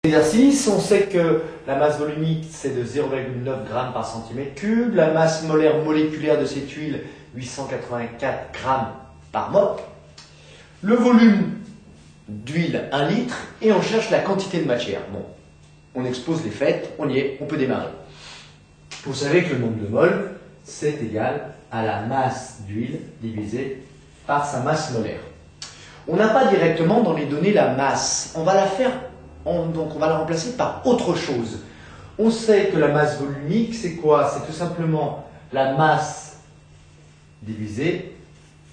Exercice, on sait que la masse volumique c'est de 0,9 g par centimètre cube, la masse molaire moléculaire de cette huile 884 g par mol, le volume d'huile 1 litre et on cherche la quantité de matière. Bon, on expose les faits, on y est, on peut démarrer. Vous savez que le nombre de moles c'est égal à la masse d'huile divisée par sa masse molaire. On n'a pas directement dans les données la masse, on va la faire. Donc on va la remplacer par autre chose. On sait que la masse volumique, c'est quoi? C'est tout simplement la masse divisée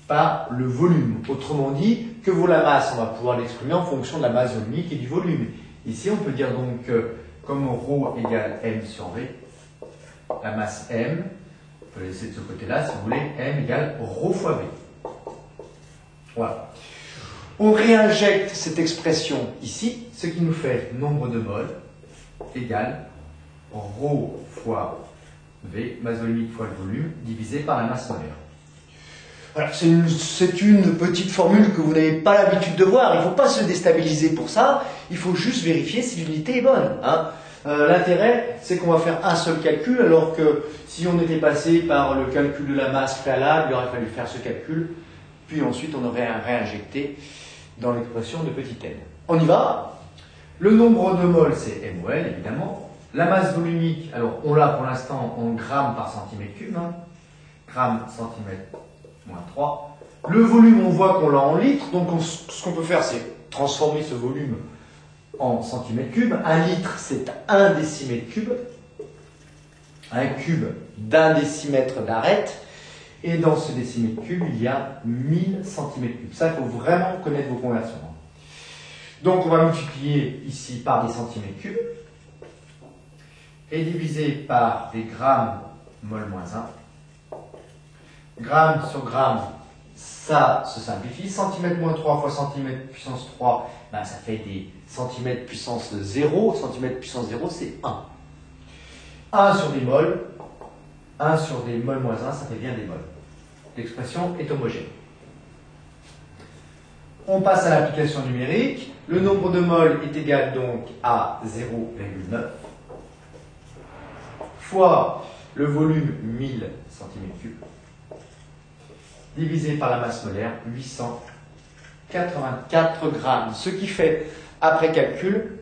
par le volume. Autrement dit, que vaut la masse? On va pouvoir l'exprimer en fonction de la masse volumique et du volume. Ici, on peut dire donc que comme ρ égale m sur v, la masse m, on peut laisser de ce côté-là si vous voulez, m égale ρ fois v. Voilà. On réinjecte cette expression ici, ce qui nous fait nombre de moles égale ρ fois V, masse volumique fois le volume, divisé par la masse molaire. Voilà, c'est une petite formule que vous n'avez pas l'habitude de voir. Il ne faut pas se déstabiliser pour ça, il faut juste vérifier si l'unité est bonne. Hein. L'intérêt, c'est qu'on va faire un seul calcul, alors que si on était passé par le calcul de la masse préalable, il aurait fallu faire ce calcul, puis ensuite on aurait réinjecté dans l'expression de petit n. On y va. Le nombre de moles, c'est mol, évidemment. La masse volumique, alors on l'a pour l'instant en grammes par centimètre cube. Hein. Grammes, centimètre, moins 3. Le volume, on voit qu'on l'a en litres. Donc ce qu'on peut faire, c'est transformer ce volume en centimètre cube. Un litre, c'est 1 décimètre cube. Un cube d'1 décimètre d'arête. Et dans ce décimètre cube, il y a 1000 cm3. Ça, il faut vraiment connaître vos conversions. Donc, on va multiplier ici par des centimètres cubes et diviser par des grammes mol moins 1. Gramme sur gramme, ça se simplifie. Centimètre moins 3 fois centimètre puissance 3, ben, ça fait des centimètres puissance 0. Centimètre puissance 0, c'est 1. 1 sur des mols. 1 sur des mol moins 1, ça fait bien des mols. L'expression est homogène. On passe à l'application numérique. Le nombre de moles est égal donc à 0,9 fois le volume 1000 cm3 divisé par la masse molaire 884 grammes. Ce qui fait, après calcul,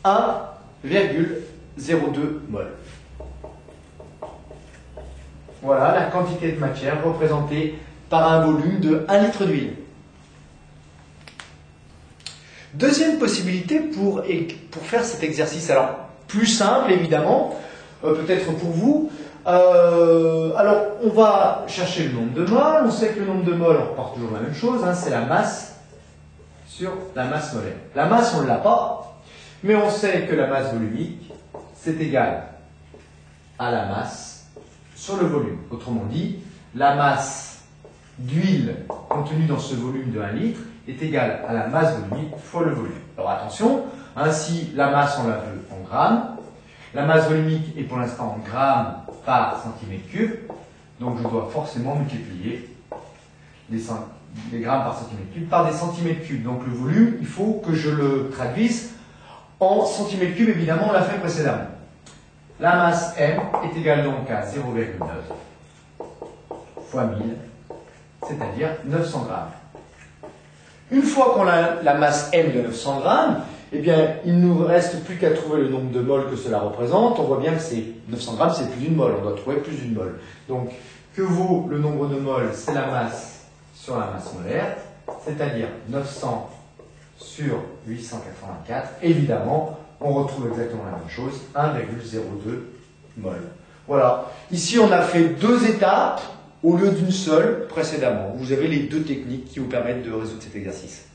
1,02 mol. Voilà la quantité de matière représentée par un volume de 1 litre d'huile. Deuxième possibilité pour faire cet exercice, alors plus simple évidemment, peut-être pour vous. Alors on va chercher le nombre de moles. On sait que le nombre de moles, on repart toujours la même chose, hein, c'est la masse sur la masse molaire. La masse, on ne l'a pas, mais on sait que la masse volumique, c'est égal à la masse sur le volume. Autrement dit, la masse d'huile contenue dans ce volume de 1 litre est égale à la masse volumique fois le volume. Alors attention, ainsi la masse on la veut en grammes, la masse volumique est pour l'instant en grammes par centimètre cube, donc je dois forcément multiplier les grammes par centimètre cube par des centimètres cubes. Donc le volume, il faut que je le traduise en centimètres cubes, évidemment on l'a fait précédemment. La masse M est égale donc à 0,9 fois 1000, c'est-à-dire 900 grammes. Une fois qu'on a la masse M de 900 grammes, eh bien, il ne nous reste plus qu'à trouver le nombre de moles que cela représente. On voit bien que c'est 900 grammes, c'est plus d'une mole. On doit trouver plus d'une mole. Donc, que vaut le nombre de moles? C'est la masse sur la masse molaire, c'est-à-dire 900 sur 884. Évidemment, on retrouve exactement la même chose, 1,02 mol. Voilà. Ici, on a fait 2 étapes au lieu d'une seule précédemment. Vous avez les 2 techniques qui vous permettent de résoudre cet exercice.